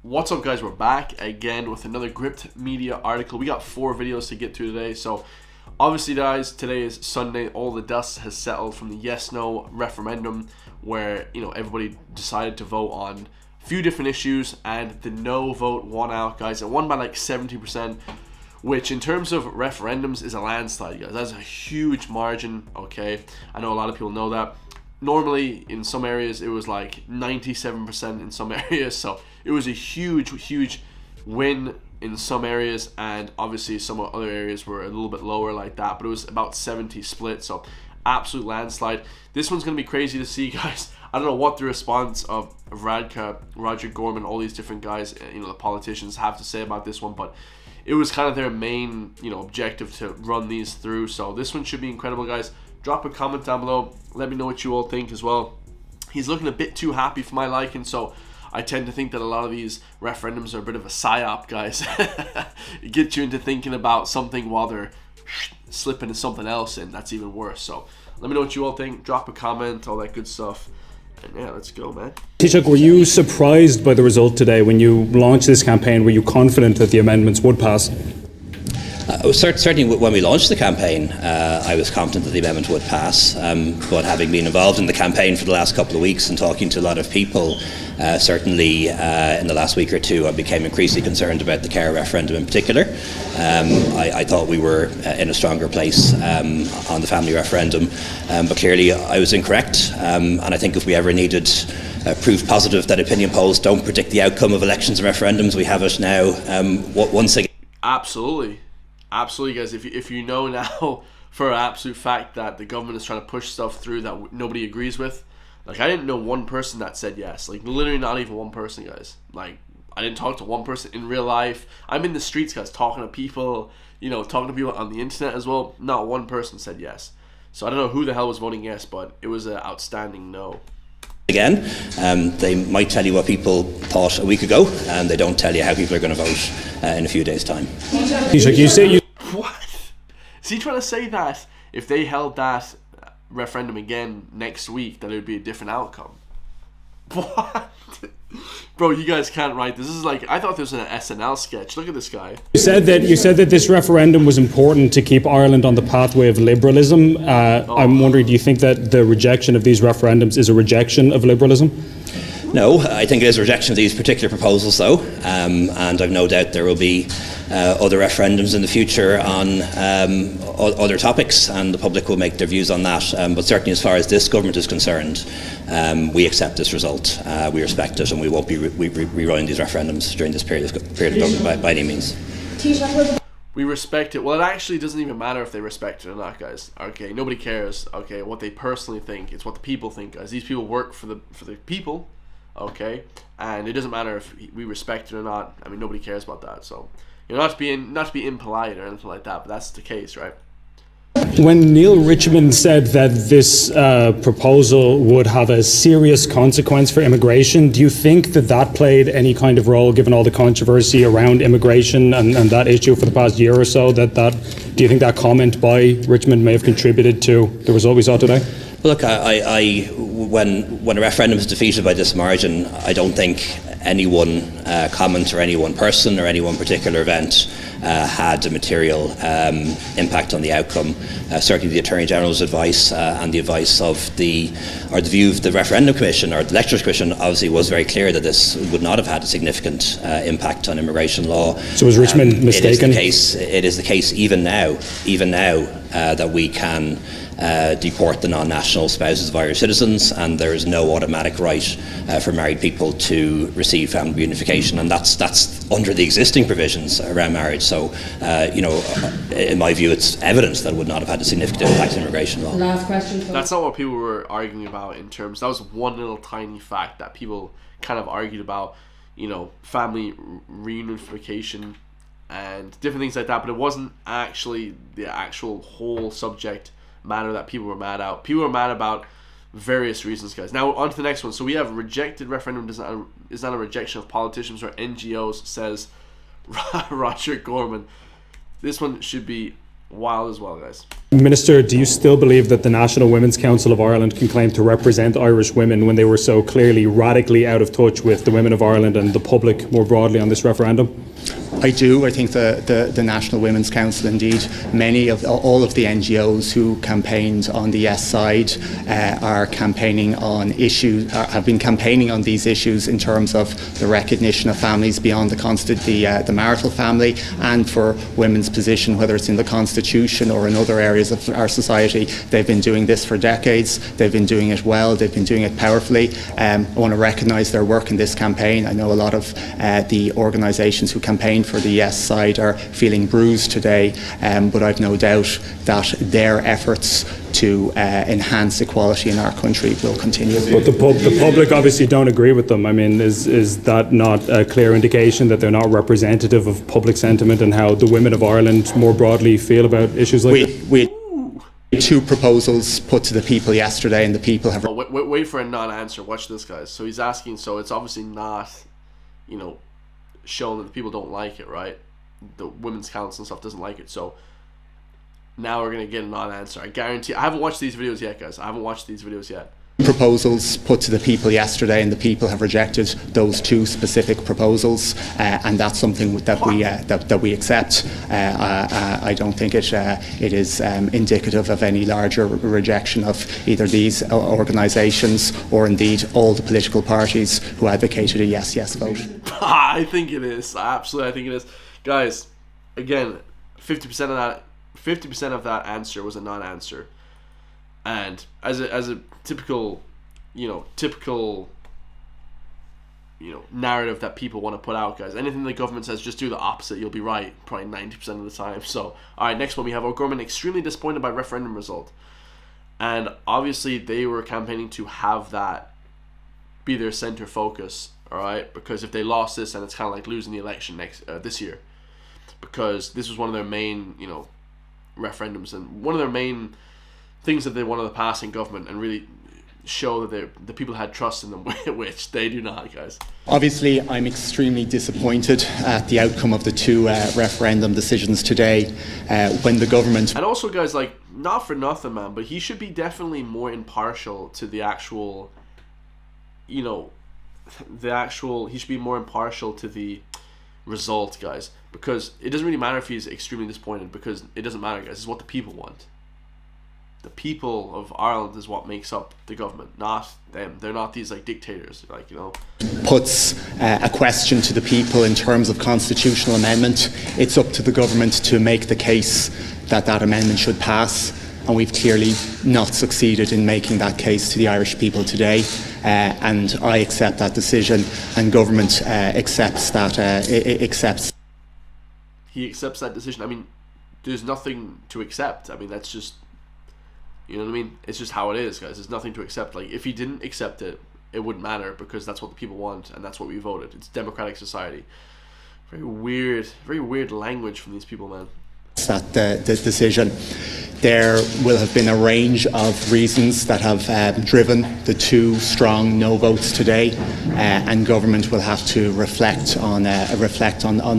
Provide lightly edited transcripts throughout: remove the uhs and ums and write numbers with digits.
What's up, guys? We're back again with another Gripped Media article. We got 4 videos to get to today. So obviously, guys, today is Sunday. All the dust has settled from the yes/no referendum, where everybody decided to vote on a few different issues, and the no vote won out, guys. It won by like 70%, which in terms of referendums is a landslide, guys. That's a huge margin. Okay, I know a lot of people know that. Normally in some areas it was like 97% in some areas, so it was a huge win in some areas, and obviously some other areas were a little bit lower like that, but it was about 70 split, so absolute landslide. This one's gonna be crazy to see, guys. I don't know what the response of Radka, Roger Gorman, all these different guys, the politicians have to say about this one, but it was kind of their main objective to run these through. So this one should be incredible, guys. Drop a comment down below. Let me know what you all think as well. He's looking a bit too happy for my liking, so I tend to think that a lot of these referendums are a bit of a psyop, guys. It gets you into thinking about something while they're slipping into something else, and that's even worse. So let me know what you all think. Drop a comment, all that good stuff. And yeah, let's go, man. Taoiseach, were you surprised by the result today when you launched this campaign? Were you confident that the amendments would pass? Certainly when we launched the campaign, I was confident that the amendment would pass, but having been involved in the campaign for the last couple of weeks and talking to a lot of people, certainly in the last week or two, I became increasingly concerned about the care referendum in particular. I thought we were in a stronger place on the family referendum, but clearly I was incorrect, and I think if we ever needed proof positive that opinion polls don't predict the outcome of elections and referendums, we have it now once again. Absolutely, guys. If you know now for an absolute fact that the government is trying to push stuff through that nobody agrees with, like I didn't know one person that said yes. Like literally not even one person, guys. Like I didn't talk to one person in real life. I'm in the streets, guys, talking to people, talking to people on the internet as well. Not one person said yes. So I don't know who the hell was voting yes, but it was an outstanding no. Again, they might tell you what people thought a week ago, and they don't tell you how people are going to vote in a few days' time. What? Is he trying to say that if they held that referendum again next week, that it would be a different outcome? What? Bro, you guys can't write this. This is like, I thought this was an SNL sketch. Look at this guy. You said that this referendum was important to keep Ireland on the pathway of liberalism. I'm wondering, do you think that the rejection of these referendums is a rejection of liberalism? No, I think it is a rejection of these particular proposals, though, and I've no doubt there will be other referendums in the future on other topics, and the public will make their views on that. But certainly, as far as this government is concerned, we accept this result, we respect it, and we won't be rerunning these referendums during this period of government by any means. We respect it. Well, it actually doesn't even matter if they respect it or not, guys. Okay, nobody cares. Okay, what they personally think. It's what the people think, guys. These people work for the people. Okay, and it doesn't matter if we respect it or not. I mean, nobody cares about that. So, not to be impolite or anything like that, but that's the case, right? When Neil Richmond said that this proposal would have a serious consequence for immigration, do you think that played any kind of role, given all the controversy around immigration and that issue for the past year or so? Do you think that comment by Richmond may have contributed to the result we saw today? Look, when a referendum is defeated by this margin, I don't think any one comment or any one person or any one particular event had a material impact on the outcome. Certainly the Attorney General's advice and the advice of the view of the Referendum Commission or the Electoral Commission obviously was very clear that this would not have had a significant impact on immigration law. So was Richmond mistaken? It is the case even now that we can deport the non-national spouses of Irish citizens, and there is no automatic right for married people to receive family reunification, and that's under the existing provisions around marriage. So, in my view, it's evidence that it would not have had a significant impact on immigration law. Last question. That's not what people were arguing about in terms. That was one little tiny fact that people kind of argued about, family reunification and different things like that, but it wasn't actually the actual whole subject matter that people were mad about. People were mad about various reasons, guys. Now on to the next one. So we have rejected referendum is not a rejection of politicians or NGOs, says Roger Gorman. This one should be wild as well, guys. Minister, do you still believe that the National Women's Council of Ireland can claim to represent Irish women when they were so clearly radically out of touch with the women of Ireland and the public more broadly on this referendum? I do. I think the National Women's Council, indeed, all of the NGOs who campaigned on the yes side are campaigning on issues, have been campaigning on these issues in terms of the recognition of families beyond the marital family, and for women's position, whether it's in the Constitution or in other areas of our society. They've been doing this for decades. They've been doing it well. They've been doing it powerfully. I want to recognise their work in this campaign. I know a lot of the organisations who campaign for the yes side are feeling bruised today, but I've no doubt that their efforts to enhance equality in our country will continue. But the public obviously don't agree with them. I mean, is that not a clear indication that they're not representative of public sentiment and how the women of Ireland more broadly feel about issues like this? We had two proposals put to the people yesterday, and the people have... Wait for a non-answer. Watch this, guys. So he's asking, so it's obviously not, shown that the people don't like it, right? The Women's Council and stuff doesn't like it. So now we're going to get a non-answer. I guarantee. I haven't watched these videos yet, guys. I haven't watched these videos yet. Proposals put to the people yesterday, and the people have rejected those two specific proposals, and that's something that we accept. I don't think it is indicative of any larger rejection of either these organisations or indeed all the political parties who advocated a yes vote. I think it is. Absolutely, I think it is, guys. Again, 50% of that answer was a non-answer. And as a typical narrative that people want to put out, guys, anything the government says, just do the opposite, you'll be right probably 90% of the time. So, all right, next one, we have our government extremely disappointed by referendum result. And obviously they were campaigning to have that be their center focus, all right? Because if they lost this, then it's kind of like losing the election this year. Because this was one of their main, referendums, and one of their main things that they wanted to pass in government and really show that the people had trust in them, which they do not, guys. Obviously, I'm extremely disappointed at the outcome of the two referendum decisions today when the government... And also, guys, like, not for nothing, man, but he should be definitely more impartial to the actual, he should be more impartial to the result, guys, because it doesn't really matter if he's extremely disappointed, because it doesn't matter, guys. It's what the people want. The people of Ireland is what makes up the government, not them. They're not these dictators, Puts a question to the people in terms of constitutional amendment. It's up to the government to make the case that amendment should pass, and we've clearly not succeeded in making that case to the Irish people today. And I accept that decision, and government accepts that. He accepts that decision. I mean, there's nothing to accept. I mean, that's just... You know what I mean? It's just how it is, guys. There's nothing to accept. Like, if he didn't accept it, it wouldn't matter, because that's what the people want, and that's what we voted. It's democratic society. Very weird language from these people, man. That the decision. There will have been a range of reasons that have driven the two strong no votes today, and government will have to reflect on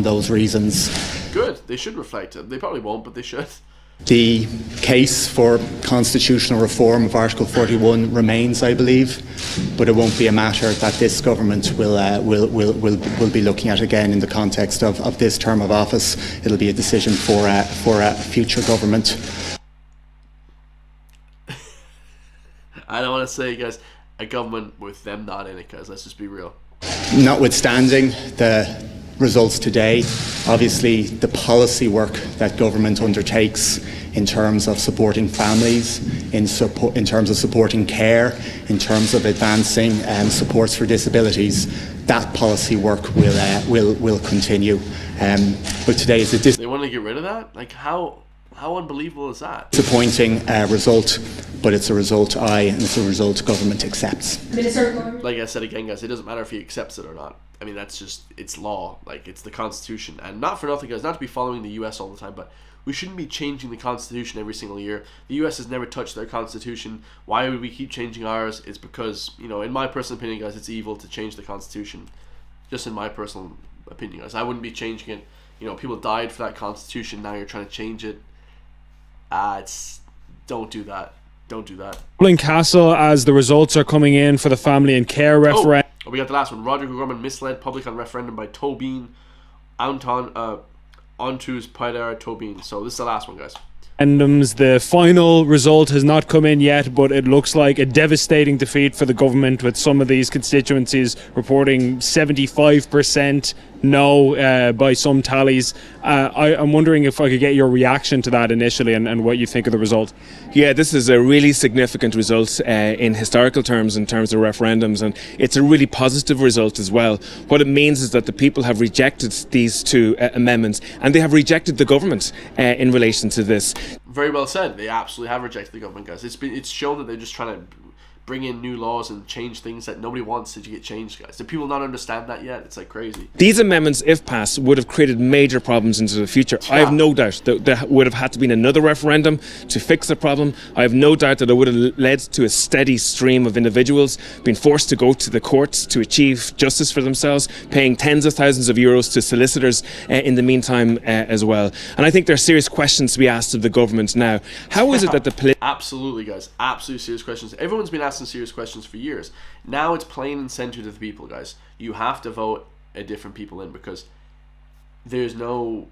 those reasons. Good. They should reflect. They probably won't, but they should. The case for constitutional reform of Article 41 remains, I believe, but it won't be a matter that this government will be looking at again in the context of this term of office. It'll be a decision for a future government. I don't want to say, guys, a government with them not in it, guys. Let's just be real. Notwithstanding the results today, obviously the policy work that government undertakes in terms of supporting families, in terms of supporting care, in terms of advancing supports for disabilities, that policy work will continue. But today is a they want to get rid of that? Like, how unbelievable is that? Disappointing result, but it's a result and it's a result government accepts. Like I said again, guys, it doesn't matter if he accepts it or not. I mean, that's just, it's law. Like, it's the Constitution. And not for nothing, guys, not to be following the US all the time, but we shouldn't be changing the Constitution every single year. The US has never touched their Constitution. Why would we keep changing ours? It's because, in my personal opinion, guys, it's evil to change the Constitution. Just in my personal opinion, guys. I wouldn't be changing it. People died for that Constitution. Now you're trying to change it. It's Don't do that. Don't do that. Dublin Castle, as the results are coming in for the family and care referendum. Oh, we got the last one. Roderick O'Gorman misled public on referendum by Tobin Onto's Paidar Tobin. So this is the last one, guys. The final result has not come in yet, but it looks like a devastating defeat for the government, with some of these constituencies reporting 75% no by some tallies. I'm wondering if I could get your reaction to that initially, and what you think of the result. Yeah, this is a really significant result in historical terms, in terms of referendums, and it's a really positive result as well. What it means is that the people have rejected these two amendments, and they have rejected the government in relation to this. Very well said. They absolutely have rejected the government, guys. It's shown that they're just trying to bring in new laws and change things that nobody wants to get changed, guys. Do people not understand that yet? It's like crazy. These amendments, if passed, would have created major problems into the future. Yeah. I have no doubt that there would have had to be another referendum to fix the problem. I have no doubt that it would have led to a steady stream of individuals being forced to go to the courts to achieve justice for themselves, paying tens of thousands of euros to solicitors in the meantime as well. And I think there are serious questions to be asked of the government now. How is it that the Absolutely, guys. Absolutely serious questions. Everyone's been asking serious questions for years. Now it's plain and center to the people, guys. You have to vote a different people in, because there's no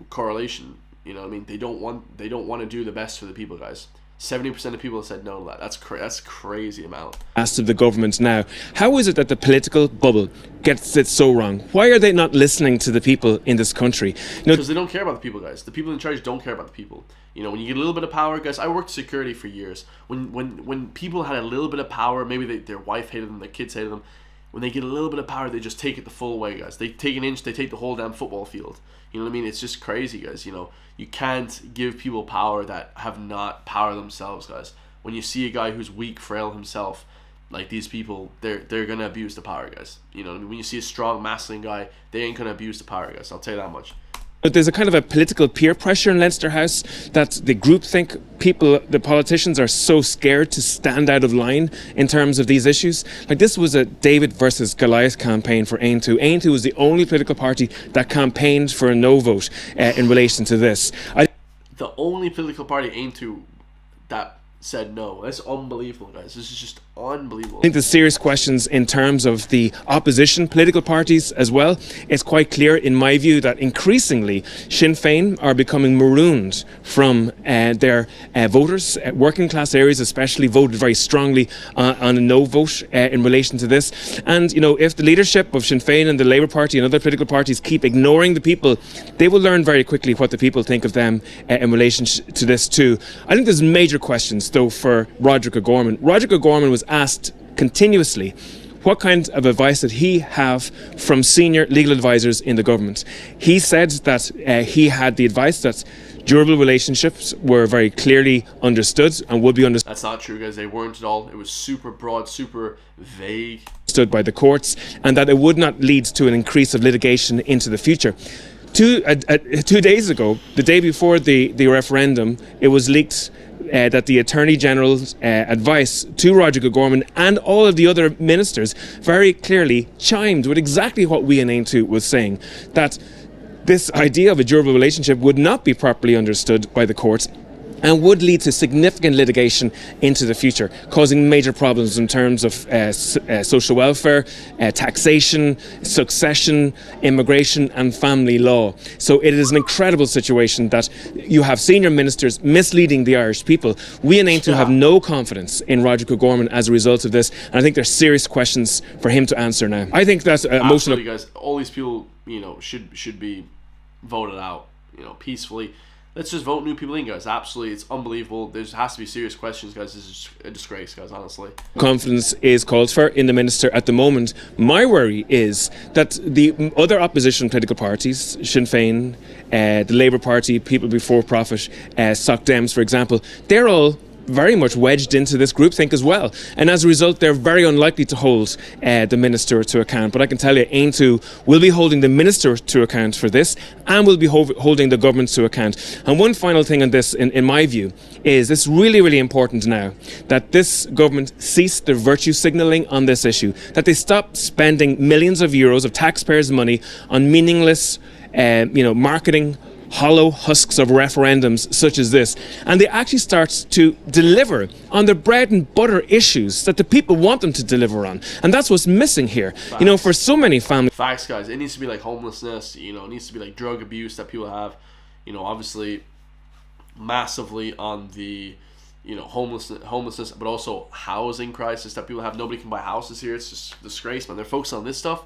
correlation. You know what I mean? They don't want to do the best for the people, guys. 70% of people have said no to that. That's crazy amount. Asked of the government now, how is it that the political bubble gets it so wrong? Why are they not listening to the people in this country? Because they don't care about the people, guys. The people in charge don't care about the people. You know, when you get a little bit of power, guys. I worked security for years. When people had a little bit of power, maybe their wife hated them, their kids hated them. When they get a little bit of power, they just take it the full way, guys. They take an inch, they take the whole damn football field. You know what I mean? It's just crazy, guys. You know, you can't give people power that have not power themselves, guys. When you see a guy who's weak, frail himself, like these people, they're gonna abuse the power, guys. You know what I mean? When you see a strong, masculine guy, they ain't gonna abuse the power, guys. I'll tell you that much. There's a kind of a political peer pressure in Leinster House that the groupthink people, the politicians, are so scared to stand out of line in terms of these issues. Like, this was a David versus Goliath campaign for Aontú. Aontú was the only political party that campaigned for a no vote in relation to this. The only political party, Aontú, that said no. That's unbelievable, guys. This is just unbelievable. I think there's serious questions in terms of the opposition political parties as well. It's quite clear, in my view, that increasingly Sinn Féin are becoming marooned from their voters. Working class areas especially voted very strongly on a no vote in relation to this. And, you know, if the leadership of Sinn Féin and the Labour Party and other political parties keep ignoring the people, they will learn very quickly what the people think of them in relation to this too. I think there's major questions though for Roderick O'Gorman. Roderick O'Gorman was asked continuously what kind of advice did he have from senior legal advisors in the government. He said that he had the advice that durable relationships were very clearly understood and would be understood. That's not true, guys. They weren't at all. It was super broad, super vague. Stood by the courts, and that it would not lead to an increase of litigation into the future. 2 days ago, the day before the referendum, it was leaked that the Attorney General's advice to Roderick O'Gorman and all of the other ministers very clearly chimed with exactly what we in Aontú was saying, that this idea of a durable relationship would not be properly understood by the courts and would lead to significant litigation into the future, causing major problems in terms of social welfare, taxation, succession, immigration and family law. So it is an incredible situation that you have senior ministers misleading the Irish people. We in Aontú have no confidence in Roderick O'Gorman as a result of this, and I think there's serious questions for him to answer now. I think that absolutely, guys, all these people, you know, should be voted out, you know, peacefully. Let's just vote new people in, guys. Absolutely, it's unbelievable. There has to be serious questions, guys. This is a disgrace, guys, honestly. Confidence is called for in the minister at the moment. My worry is that the other opposition political parties, Sinn Féin, the Labour Party, People Before Profit, Soc Dems, for example, they're all very much wedged into this groupthink as well, and as a result they're very unlikely to hold the minister to account. But I can tell you, Aontú will be holding the minister to account for this, and will be holding the government to account. And one final thing on this, in my view, is it's really, really important now that this government cease their virtue signalling on this issue, that they stop spending millions of euros of taxpayers' money on meaningless marketing, hollow husks of referendums such as this, and they actually start to deliver on the bread and butter issues that the people want them to deliver on. And that's what's missing here. Facts. You know, for so many families. Facts, guys. It needs to be like homelessness, you know, it needs to be like drug abuse that people have, you know, obviously massively on the, you know, homelessness, but also housing crisis that people have. Nobody can buy houses here. It's just a disgrace, man. They're focused on this stuff.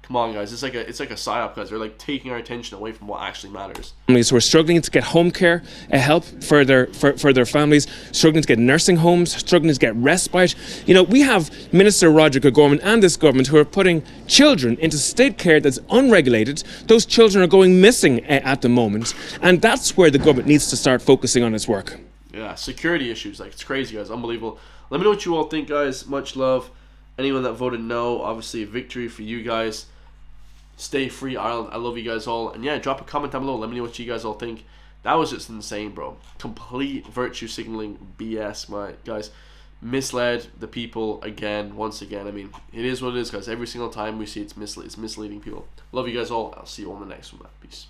Come on, guys. It's like a psyop, guys. They're like taking our attention away from what actually matters. Families who are struggling to get home care, help for their families, struggling to get nursing homes, struggling to get respite. You know, we have Minister Roger O'Gorman and this government who are putting children into state care that's unregulated. Those children are going missing at the moment, and that's where the government needs to start focusing on its work. Yeah, security issues. Like, it's crazy, guys. Unbelievable. Let me know what you all think, guys. Much love. Anyone that voted no, obviously a victory for you guys. Stay free, Ireland. I love you guys all. And yeah, drop a comment down below. Let me know what you guys all think. That was just insane, bro. Complete virtue signaling BS, my guys. Misled the people again, once again. I mean, it is what it is, guys. Every single time we see it's misleading people. Love you guys all. I'll see you on the next one, man. Peace.